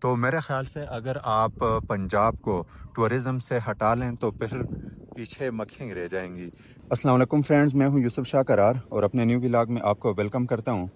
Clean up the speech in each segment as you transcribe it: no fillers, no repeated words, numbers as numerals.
تو میرے خیال سے اگر آپ پنجاب کو ٹورزم سے ہٹا لیں تو پھر پیچھے مکھیں رہ جائیں گی۔ السلام علیکم فرینڈز، میں ہوں یوسف شاہ کرار اور اپنے نیو ولاگ میں آپ کو ویلکم کرتا ہوں۔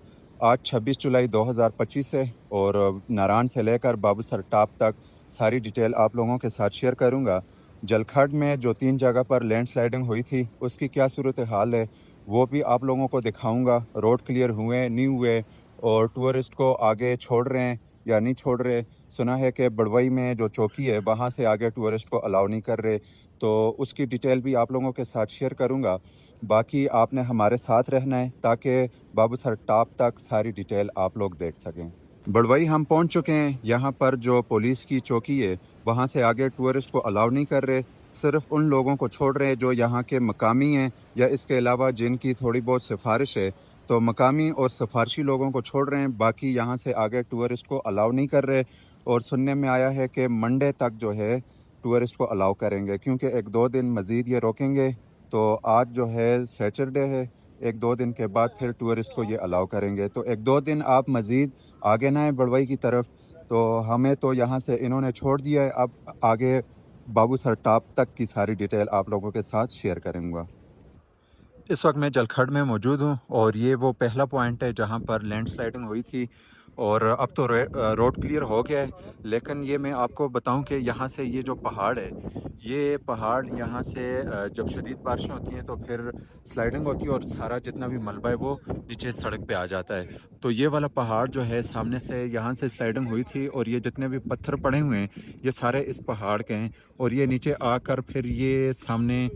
آج 26 جولائی 2025 ہے اور ناران سے لے کر بابو سر ٹاپ تک ساری ڈیٹیل آپ لوگوں کے ساتھ شیئر کروں گا۔ جلکھڈ میں جو 3 جگہ پر لینڈ سلائڈنگ ہوئی تھی اس کی کیا صورتحال ہے وہ بھی آپ لوگوں کو دکھاؤں گا۔ روڈ کلیئر ہوئے نہیں ہوئے اور ٹورسٹ کو آگے چھوڑ رہے ہیں یا نہیں چھوڑ رہے۔ سنا ہے کہ بڑوئی میں جو چوکی ہے وہاں سے آگے ٹورسٹ کو الاؤ نہیں کر رہے، تو اس کی ڈیٹیل بھی آپ لوگوں کے ساتھ شیئر کروں گا۔ باقی آپ نے ہمارے ساتھ رہنا ہے تاکہ بابو سر ٹاپ تک ساری ڈیٹیل آپ لوگ دیکھ سکیں۔ بڑوئی ہم پہنچ چکے ہیں۔ یہاں پر جو پولیس کی چوکی ہے وہاں سے آگے ٹورسٹ کو الاؤ نہیں کر رہے، صرف ان لوگوں کو چھوڑ رہے ہیں جو یہاں کے مقامی ہیں یا اس کے علاوہ جن کی تھوڑی بہت سفارش ہے، تو مقامی اور سفارشی لوگوں کو چھوڑ رہے ہیں، باقی یہاں سے آگے ٹورسٹ کو الاؤ نہیں کر رہے۔ اور سننے میں آیا ہے کہ منڈے تک جو ہے ٹورسٹ کو الاؤ کریں گے، کیونکہ 1-2 دن مزید یہ روکیں گے۔ تو آج جو ہے سیچرڈے ہے، 1-2 دن کے بعد پھر ٹورسٹ کو یہ الاؤ کریں گے۔ تو 1-2 دن آپ مزید آگے نہ آئیں بڑوئی کی طرف۔ تو ہمیں تو یہاں سے انہوں نے چھوڑ دیا ہے، اب آگے بابو سر ٹاپ تک کی ساری ڈیٹیل آپ لوگوں کے ساتھ شیئر کروں گا۔ اس وقت میں جلکھڈ میں موجود ہوں اور یہ وہ پہلا پوائنٹ ہے جہاں پر لینڈ سلائڈنگ ہوئی تھی، اور اب تو روڈ کلیئر ہو گیا ہے۔ لیکن یہ میں آپ کو بتاؤں کہ یہاں سے یہ جو پہاڑ ہے، یہ پہاڑ یہاں سے جب شدید بارشیں ہوتی ہیں تو پھر سلائڈنگ ہوتی ہے اور سارا جتنا بھی ملبہ ہے وہ نیچے سڑک پہ آ جاتا ہے۔ تو یہ والا پہاڑ جو ہے سامنے سے، یہاں سے سلائڈنگ ہوئی تھی اور یہ جتنے بھی پتھر پڑے ہوئے ہیں یہ سارے اس پہاڑ کے ہیں، اور یہ نیچے آ کر پھر یہ سامنے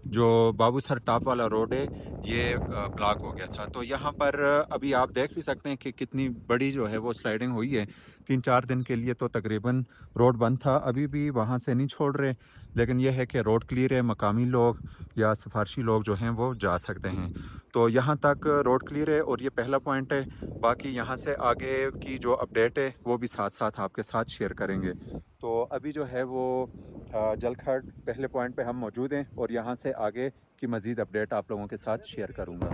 جو بابو سر ٹاپ والا روڈ ہے یہ بلاک ہو گیا تھا۔ تو یہاں پر ابھی آپ دیکھ بھی سکتے ہیں کہ کتنی بڑی جو ہے وہ سلائڈنگ ہوئی ہے۔ 3-4 دن کے لیے تو تقریباً روڈ بند تھا، ابھی بھی وہاں سے نہیں چھوڑ رہے، لیکن یہ ہے کہ روڈ کلیئر ہے، مقامی لوگ یا سفارشی لوگ جو ہیں وہ جا سکتے ہیں۔ تو یہاں تک روڈ کلیئر ہے اور یہ پہلا پوائنٹ ہے۔ باقی یہاں سے آگے کی جو اپڈیٹ ہے وہ بھی ساتھ ساتھ آپ کے ساتھ شیئر کریں گے۔ تو ابھی جو ہے وہ جلکھڈ پہلے پوائنٹ پہ ہم موجود ہیں اور یہاں سے آگے کی مزید اپڈیٹ آپ لوگوں کے ساتھ شیئر کروں گا۔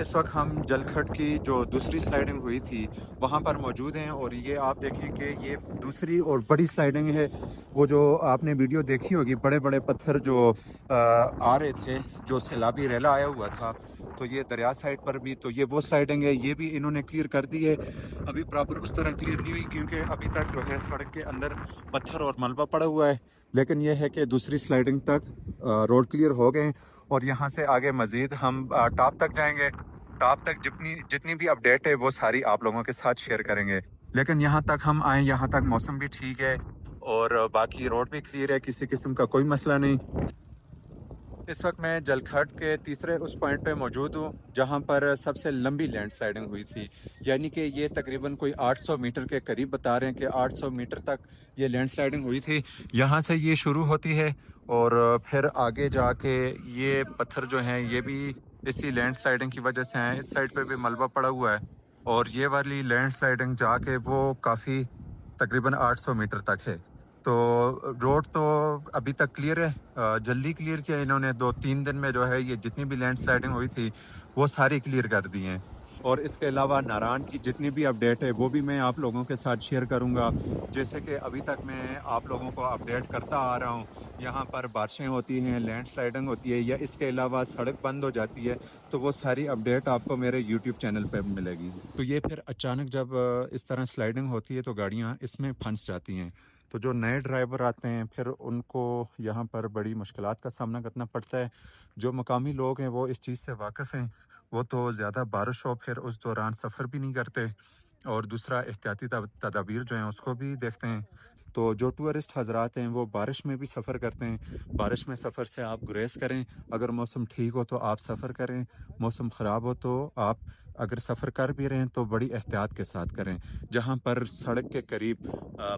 اس وقت ہم جلکھڈ کی جو دوسری سلائڈنگ ہوئی تھی وہاں پر موجود ہیں، اور یہ آپ دیکھیں کہ یہ دوسری اور بڑی سلائڈنگ ہے۔ وہ جو آپ نے ویڈیو دیکھی ہوگی، بڑے بڑے پتھر جو آ رہے تھے، جو سیلابی ریلا آیا ہوا تھا، تو یہ دریا سائڈ پر بھی، تو یہ وہ سلائڈنگ ہے، یہ بھی انہوں نے کلیئر کر دی ہے۔ ابھی پراپر اس طرح کلیئر نہیں ہوئی کیونکہ ابھی تک جو ہے سڑک کے اندر پتھر اور ملبہ پڑا ہوا ہے، لیکن یہ ہے کہ دوسری سلائڈنگ تک روڈ کلیئر ہو گئے، اور یہاں سے آگے مزید ہم ٹاپ تک جائیں گے۔ ٹاپ تک جتنی بھی اپڈیٹ ہے وہ ساری آپ لوگوں کے ساتھ شیئر کریں گے۔ لیکن یہاں تک ہم آئیں، یہاں تک موسم بھی ٹھیک ہے اور باقی روڈ بھی کلیئر ہے، کسی قسم کا کوئی مسئلہ نہیں۔ اس وقت میں جلکھڈ کے تیسرے اس پوائنٹ پہ موجود ہوں جہاں پر سب سے لمبی لینڈ سلائڈنگ ہوئی تھی، یعنی کہ یہ تقریباً کوئی 800 میٹر کے قریب بتا رہے ہیں کہ 800 میٹر تک یہ لینڈ سلائڈنگ ہوئی تھی۔ یہاں سے یہ شروع ہوتی ہے اور پھر آگے جا کے یہ پتھر جو ہیں یہ بھی اسی لینڈ سلائڈنگ کی وجہ سے ہیں۔ اس سائڈ پہ بھی ملبہ پڑا ہوا ہے، اور یہ والی لینڈ سلائڈنگ جا کے وہ کافی تقریباً 800 میٹر تک ہے۔ تو روڈ تو ابھی تک کلیئر ہے، جلدی کلیئر کیا انہوں نے، 2-3 دن میں جو ہے یہ جتنی بھی لینڈ سلائڈنگ ہوئی تھی وہ ساری کلیئر کر دی ہیں۔ اور اس کے علاوہ ناران کی جتنی بھی اپڈیٹ ہے وہ بھی میں آپ لوگوں کے ساتھ شیئر کروں گا، جیسے کہ ابھی تک میں آپ لوگوں کو اپڈیٹ کرتا آ رہا ہوں۔ یہاں پر بارشیں ہوتی ہیں، لینڈ سلائڈنگ ہوتی ہے، یا اس کے علاوہ سڑک بند ہو جاتی ہے، تو وہ ساری اپڈیٹ آپ کو میرے یوٹیوب چینل پہ ملے گی۔ تو یہ پھر اچانک جب اس طرح سلائڈنگ ہوتی ہے تو گاڑیاں اس میں پھنس جاتی ہیں، تو جو نئے ڈرائیور آتے ہیں پھر ان کو یہاں پر بڑی مشکلات کا سامنا کرنا پڑتا ہے۔ جو مقامی لوگ ہیں وہ اس چیز سے واقف ہیں، وہ تو زیادہ بارش ہو پھر اس دوران سفر بھی نہیں کرتے، اور دوسرا احتیاطی تدابیر جو ہیں اس کو بھی دیکھتے ہیں۔ تو جو ٹورسٹ حضرات ہیں وہ بارش میں بھی سفر کرتے ہیں، بارش میں سفر سے آپ گریز کریں۔ اگر موسم ٹھیک ہو تو آپ سفر کریں، موسم خراب ہو تو آپ اگر سفر کر بھی رہے ہیں تو بڑی احتیاط کے ساتھ کریں۔ جہاں پر سڑک کے قریب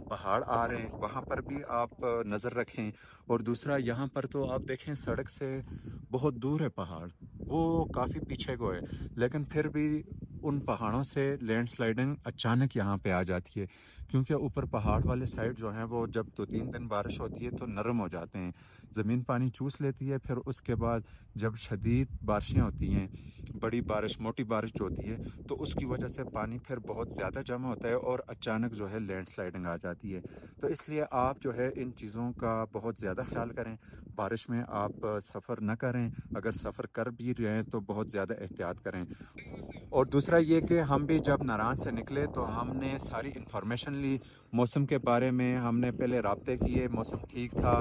پہاڑ آ رہے ہیں وہاں پر بھی آپ نظر رکھیں، اور دوسرا یہاں پر تو آپ دیکھیں سڑک سے بہت دور ہے پہاڑ، وہ کافی پیچھے کو ہے، لیکن پھر بھی उन पहाड़ों से लैंडस्लाइडिंग अचानक यहाँ पे आ जाती है, क्योंकि ऊपर पहाड़ वाले साइड जो हैं वो जब 2-3 दिन बारिश होती है तो नरम हो जाते हैं, ज़मीन पानी चूस लेती है। फिर उसके बाद जब शदीद बारिशें होती हैं, बड़ी बारिश मोटी बारिश जो होती है, तो उसकी वजह से पानी फिर बहुत ज़्यादा जमा होता है और अचानक जो है लैंडस्लाइडिंग आ जाती है। तो इसलिए आप जो है इन चीज़ों का बहुत ज़्यादा ख्याल करें, बारिश में आप सफ़र न करें, अगर सफ़र कर भी रहे हैं तो बहुत ज़्यादा एहतियात करें। और दूसरा ये कि हम भी जब नारायण से निकले तो हमने सारी इन्फॉर्मेशन ली मौसम के बारे में, हमने पहले राब्ते किए, मौसम ठीक था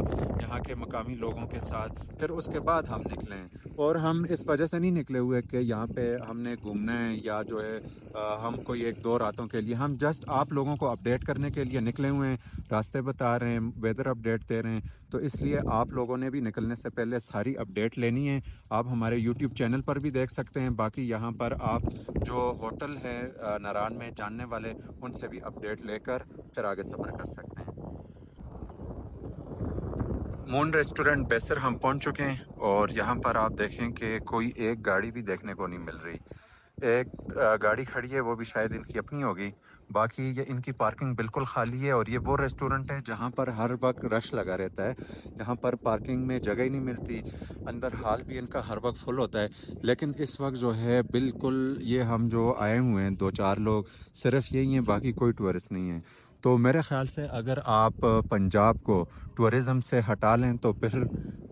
यहाँ के मकामी लोगों के साथ, फिर उसके बाद हम निकले। और हम इस वजह से नहीं निकले हुए कि यहाँ पे हमने घूमना है या जो है हम कोई 1-2 रातों के लिए, हम जस्ट आप लोगों को अपडेट करने के लिए निकले हुए हैं, रास्ते बता रहे हैं, वेदर अपडेट दे रहे हैं। तो इसलिए आप लोगों ने भी निकलने से पहले सारी अपडेट लेनी है। आप हमारे यूट्यूब चैनल पर भी देख सकते हैं, बाकी यहाँ पर आप जो होटल है नारायण में जानने वाले, उनसे भी अपडेट लेकर फिर आगे सफ़र कर सकते हैं। मून रेस्टोरेंट बेसर हम पहुंच चुके हैं और यहाँ पर आप देखें कि कोई एक गाड़ी भी देखने को नहीं मिल रही। एक गाड़ी खड़ी है, वो भी शायद इनकी अपनी होगी, बाकी ये इनकी पार्किंग बिल्कुल खाली है। और ये वो रेस्टोरेंट है जहाँ पर हर वक्त रश लगा रहता है, यहाँ पर पार्किंग में जगह ही नहीं मिलती, अंदर हाल भी इनका हर वक्त फुल होता है। लेकिन इस वक्त जो है बिल्कुल ये हम जो आए हुए हैं 2-4 लोग सिर्फ यही हैं, बाकी कोई टूरिस्ट नहीं है। तो मेरे ख़्याल से अगर आप पंजाब को टूरिज़म से हटा लें तो फिर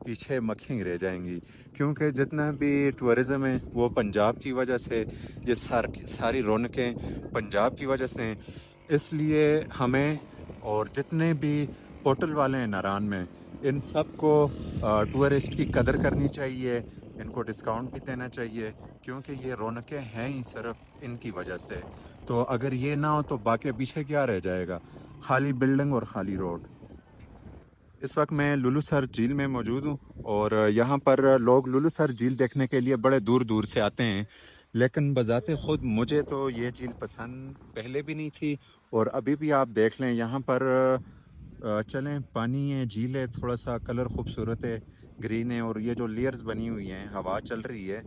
पीछे मक्खी रह जाएंगी, क्योंकि जितना भी टूरिज़म है वो पंजाब की वजह से, ये सारी रौनकें पंजाब की वजह से हैं। इसलिए हमें और जितने भी होटल वाले हैं नारायण में, इन सब को टूरिस्ट की कदर करनी चाहिए, इनको डिस्काउंट भी देना चाहिए, क्योंकि ये रौनकें हैं ही सिर्फ इनकी वजह से। तो अगर ये ना हो तो बाकी पीछे क्या रह जाएगा, खाली बिल्डिंग और खाली रोड। इस वक्त मैं लुलु सर झील में मौजूद हूँ और यहाँ पर लोग लुलु सर झील देखने के लिए बड़े दूर दूर से आते हैं, लेकिन बज़ाते ख़ुद मुझे तो ये झील पसंद पहले भी नहीं थी और अभी भी आप देख लें यहाँ पर चलें, पानी है, झील है, थोड़ा सा कलर खूबसूरत है, ग्रीन है, और ये जो लेयर्स बनी हुई हैं, हवा चल रही है,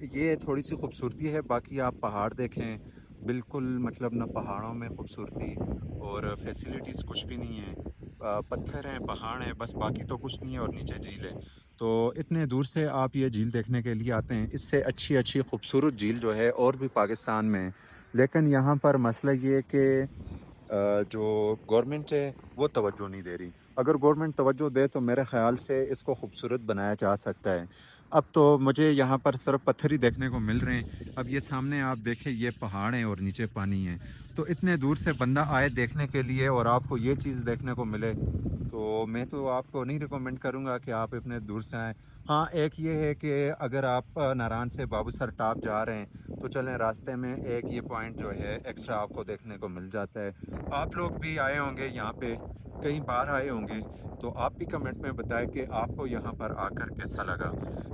ये थोड़ी सी खूबसूरती है। बाकी आप पहाड़ देखें, बिल्कुल मतलब ना पहाड़ों में खूबसूरती और फैसिलिटीज़ कुछ भी नहीं है, पत्थर हैं, पहाड़ हैं, बस बाकी तो कुछ नहीं है, और नीचे झील है। तो इतने दूर से आप ये झील देखने के लिए आते हैं, इससे अच्छी अच्छी खूबसूरत झील जो है और भी पाकिस्तान में है। लेकिन यहाँ पर मसला ये है कि जो गवर्नमेंट है वो तवज्जो नहीं दे रही। अगर गवर्नमेंट तवज्जो दे तो मेरे ख़्याल से इसको खूबसूरत बनाया जा सकता है। अब तो मुझे यहाँ पर सिर्फ पत्थर ही देखने को मिल रहे हैं। अब ये सामने आप देखें, ये पहाड़ हैं और नीचे पानी है, तो इतने दूर से बंदा आए देखने के लिए और आपको ये चीज़ देखने को मिले, तो मैं तो आपको नहीं रिकमेंड करूँगा कि आप इतने दूर से आएँ। हाँ, एक ये है कि अगर आप नारायण से बाबूसर टॉप जा रहे हैं तो चलें, रास्ते में एक ये पॉइंट जो है एक्स्ट्रा आपको देखने को मिल जाता है। आप लोग भी आए होंगे यहाँ पे, कई बार आए होंगे, तो आप भी कमेंट में बताएं कि आपको यहाँ पर आकर कैसा लगा।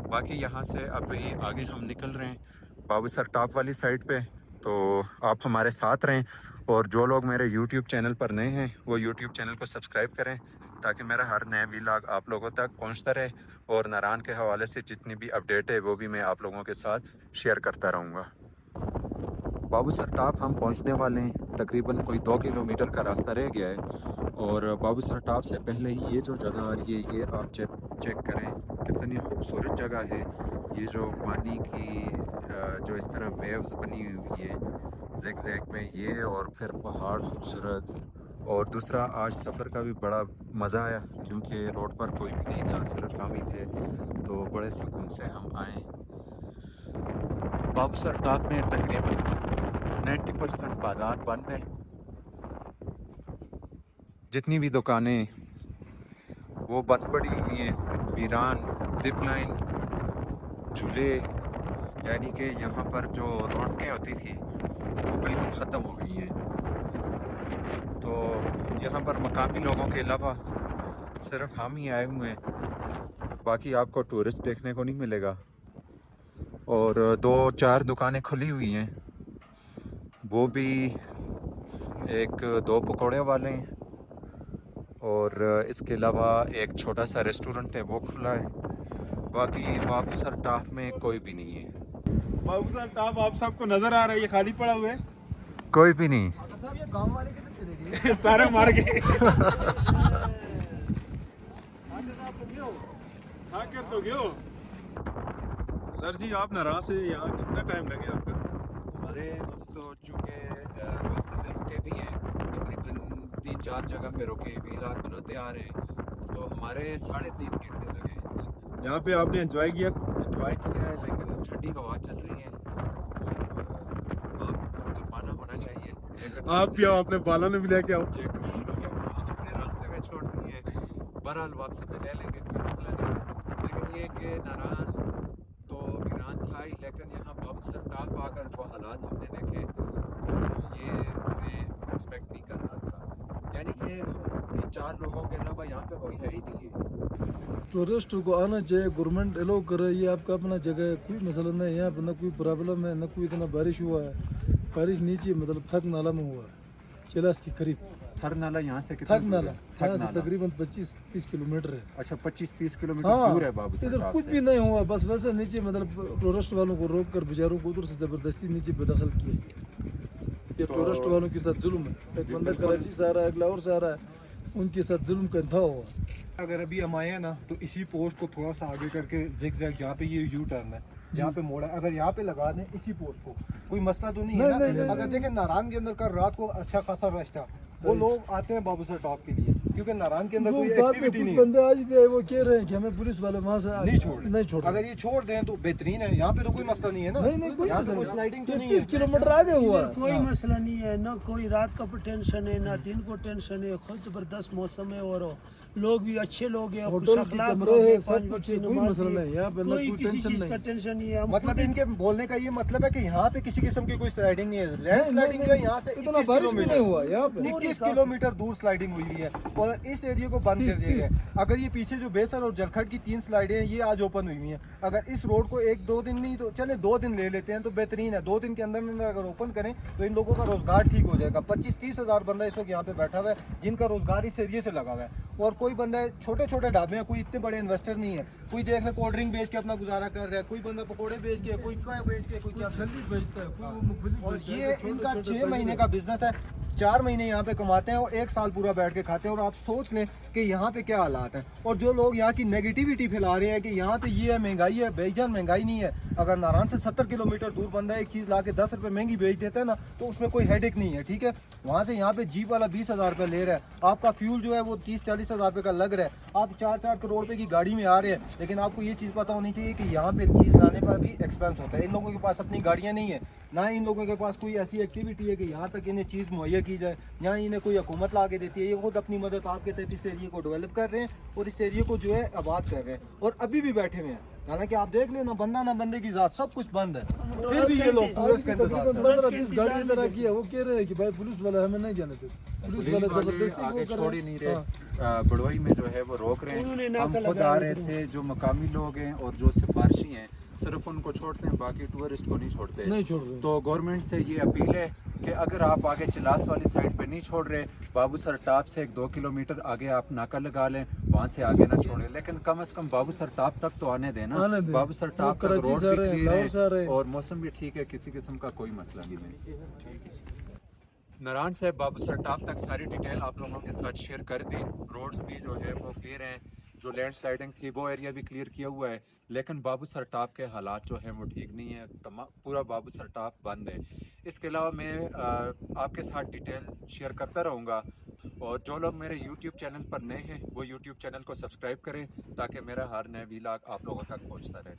बाकी यहाँ से अभी आगे हम निकल रहे हैं बाबूसर टॉप वाली साइड पे, तो आप हमारे साथ रहें। और जो लोग मेरे यूट्यूब चैनल पर नए हैं वो यूट्यूब चैनल को सब्सक्राइब करें, ताकि मेरा हर नया व्लॉग आप लोगों तक पहुंचता रहे, और नारायण के हवाले से जितनी भी अपडेट है वो भी मैं आप लोगों के साथ शेयर करता रहूँगा। बाबूसर टॉप हम पहुंचने वाले हैं, तकरीबन कोई 2 किलोमीटर का रास्ता रह गया है। और बाबूसर टॉप से पहले ही ये जो जगह आ रही है, ये आप चेक करें, कितनी खूबसूरत जगह है। ये जो पानी की जो इस तरह वेव्स बनी हुई है जैक जैक में, ये और फिर पहाड़ खूबसूरत। और दूसरा, आज सफ़र का भी बड़ा मज़ा आया, क्योंकि रोड पर कोई भी नहीं था, सिर्फ हम ही थे, तो बड़े सुकून से हम आए। बाबूसर टॉप में तकरीबन 90% बाज़ार बंद है, जितनी भी दुकानें वो बंद पड़ी हुई हैं, वीरान, जिप लाइन, झूले, यानी कि यहाँ पर जो रौनकें होती थी वो बिल्कुल ख़त्म हो गई हैं। तो यहाँ पर मकामी लोगों के अलावा सिर्फ हम ही आए हुए हैं, बाकी आपको टूरिस्ट देखने को नहीं मिलेगा। और 2-4 दुकानें खुली हुई हैं, वो भी 1-2 पकौड़े वाले हैं, और इसके अलावा एक छोटा सा रेस्टोरेंट है वो खुला है। बाकी बाबूसर टॉप में कोई भी नहीं है। बाबू साहब टॉप आप सबको नजर आ रहा है, ये खाली पड़ा हुआ है। कोई भी नहीं। साहब ये गांव वाले कितने चले गए सारे मार गए। तो गयो सर जी, आप नाराज से यहाँ कितना टाइम लगे आपका? हमारे तो चूँकि रास्ते में रुके भी हैं, तकरीबन 3-4 जगह पे रुके, व्लॉग बनाते आ रहे हैं, तो हमारे 3.5 घंटे लगे। यहाँ पे आपने एंजॉय किया? एंजॉय किया है, लेकिन ठंडी हवा चल रही है। आप जुर्माना होना चाहिए। आप भी आओ, अपने बालों ने भी लेके आओ। अपने रास्ते में छोड़ दिए, बहरहाल वापसी में ले लेंगे, कोई मसला नहीं। लेकिन ये कि नारायण तो वीरान था ही, लेकिन यहाँ बाबूसर टॉप आकर जो हालात हमने देखे, ये मैं एक्सपेक्ट नहीं कर रहा था। यानी कि 3-4 लोगों के अलावा यहाँ पे कोई है ही नहीं है। टूरिस्ट को आना चाहिए, गवर्नमेंट अलाउ करे, ये आपका अपना जगह है, कोई मसला नहीं है। यहाँ पे ना कोई प्रॉब्लम है, ना कोई इतना बारिश हुआ है। बारिश नीचे मतलब थक नाला में हुआ है, चिलास के करीब। थर नाला यहाँ से कितना थक दूर नाला है? यहाँ से तकरीबन 25-30 किलोमीटर है। अच्छा, 25-30 किलोमीटर हाँ, दूर है बाबूसर इधर टॉप कुछ से। भी नहीं हुआ, बस वैसे नीचे मतलब टूरिस्ट वालों को रोक कर बेचारों को उधर से जबरदस्ती नीचे बेदखल किया गया। ये टूरिस्ट वालों के साथ जुल्म है। एक बंदा कराची से आ रहा है, एक लाहौर से आ रहा है, उनके साथ जुल्म का था हुआ। अगर अभी हम आए हैं ना, तो इसी पोस्ट को थोड़ा सा आगे करके जिग जैग, जहाँ पे ये यू टर्न है, जहाँ पे मोड़ है, अगर यहाँ पे लगा दें इसी पोस्ट को, कोई मसला तो नहीं है ना? नहीं, अगर देखें नारायण के अंदर का रात को अच्छा खासा रश था, वो लोग आते हैं बाबूसर टॉप के लिए, क्योंकि नारायण के अंदर वो कोई बाद में एक्टिविटी कुछ नहीं है। बंदे आज भी आए, वो कह रहे हैं कि हमें पुलिस वाले वहाँ से नहीं छोड़ नहीं छोड़। अगर ये छोड़ दें तो बेहतरीन है। यहाँ पे तो कोई मसला नहीं है ना? नहीं कोई यहाँ मसला पे कोई नहीं। स्लाइडिंग तो नहीं 30 है। किलोमीटर आगे हुआ है। कोई मसला नहीं है, ना कोई रात का टेंशन है, ना दिन को टेंशन है। खुद जबरदस्त मौसम है और लोग भी अच्छे लोग हैं, होटल खुश की अखलाक कमरे लोग है, हैं, सब 5 कुछ वक्त है, की कोई नमाज मसला है। नहीं, यहाँ पे ना कोई कोई किसी टेंशन चीज नहीं। का टेंशन नहीं है। हम मतलब खुद इनके बोलने का ये मतलब है कि यहाँ पे किसी किस्म की कोई स्लाइडिंग नहीं है। लैंड नहीं, स्लाइडिंग नहीं, का यहाँ से इतना 21 बारिश भी नहीं हुआ किलोमीटर यहाँ पे। 21 किलोमीटर दूर स्लाइडिंग हुई है और इस एरिया को बंद कर दिया गया है। अगर ये पीछे जो बेसर और जलखट की 3 स्लाइडें हैं, ये आज ओपन हुई हैं। अगर इस रोड को 1-2 दिन नहीं तो चले 2 दिन ले लेते हैं तो बेहतरीन है। 2 दिन के अंदर अंदर अगर ओपन करें तो इन लोगों का रोजगार ठीक हो जाएगा। 25-30 हज़ार बंदा इस वक्त यहाँ पे बैठा हुआ है, जिनका रोजगार इस एरिए से लगा हुआ है। और कोई बंदा छोटे छोटे ढाबे हैं, कोई इतने बड़े इन्वेस्टर नहीं है। कोई देख ले कोल्ड ड्रिंक बेच के अपना गुजारा कर रहा है, कोई बंदा पकौड़े बेच के, कोई क्या बेच के, कोई क्या छल्ली बेचता है, कोई वो मूंगफली और बेचता है, ये छोटे इनका छोटे 6 महीने का बिजनेस है। 4 महीने यहाँ पे कमाते हैं और 1 साल पूरा बैठ के खाते हैं। और आप सोच लें कि यहाँ पे क्या हालात हैं। और जो लोग यहाँ की नेगेटिविटी फैला रहे हैं कि यहाँ पे ये है, महंगाई है, बेईजान महंगाई नहीं है। अगर नारायण से 70 किलोमीटर दूर बंदा एक चीज़ ला के 10 रुपये महंगी बेच देता है ना, तो उसमें कोई हेडेक नहीं है, ठीक है। वहाँ से यहाँ पे जीप वाला 20 हज़ार रुपये ले रहा है, आपका फ्यूल जो है वो 30-40 हज़ार रुपये का लग रहा है। आप 4-4 करोड़ रुपये की गाड़ी में आ रहे हैं, लेकिन आपको ये चीज़ पता होनी चाहिए कि यहाँ पे चीज़ लाने पर भी एक्सपेंस होता है। इन लोगों के पास अपनी गाड़ियाँ नहीं है, ना इन लोगों के पास कोई ऐसी एक्टिविटी है कि यहाँ तक इन्हें चीज़ मुहैया की जाए, यहाँ इन्हें कोई हुकूमत ला के देती है। ये खुद अपनी मदद आपके तहत इस एरिया को डेवलप कर रहे हैं और इस एरिया को जो है आबाद कर रहे हैं और अभी भी बैठे हुए हैं। हालांकि आप देख लें ना, बंदा ना बंदे की जात, सब कुछ बंद है, फिर भी ये लोग टूरिस्ट का इंतजार कर रहे हैं। 15-20 गाड़ी इधर किया, वो कह रहे हैं कि भाई पुलिस वाला हमें नहीं जाने देते। पुलिस वाले जबरदस्ती आगे वो कर छोड़ ही रहे नहीं हैं। रहे। बड़वाई में जो है वो रोक रहे उन्होंने हैं। नाका हम खुद लगाया आ रहे थे, जो मकामी लोग हैं और जो सिफारशी हैं सिर्फ उनको छोड़ते हैं, बाकी टूरिस्ट को नहीं छोड़ते। नहीं छोड़ रहे। तो गवर्नमेंट से ये अपील है कि अगर आप आगे चिलास वाली साइड पे नहीं छोड़ रहे, बाबूसर टॉप से 1-2 किलोमीटर आगे आप नाका लगा लें, वहाँ से आगे ना छोड़ें। लेकिन कम से कम बाबूसर टॉप तक तो आने देना। आने दें। बाबूसर लोग टॉप तक कराची रोड से आ भी रहे हैं, clear लाहौर से आ रहे है हैं। और मौसम भी ठीक है, किसी किस्म का कोई मसला भी नहीं। नारायण से बाबूसर टॉप तक सारी डिटेल आप लोगों के साथ शेयर कर दी। रोड्स भी जो है वो क्लियर हैं, जो लैंड स्लाइडिंग थी वो एरिया भी क्लियर किया हुआ है। लेकिन बाबूसर टॉप के हालात जो हैं वो ठीक नहीं है, पूरा बाबूसर टॉप बंद है। इसके अलावा मैं आपके साथ डिटेल शेयर करता रहूँगा। और जो लोग मेरे YouTube चैनल पर नए हैं वो YouTube चैनल को सब्सक्राइब करें ताकि मेरा हर नया व्लॉग आप लोगों तक पहुँचता रहे।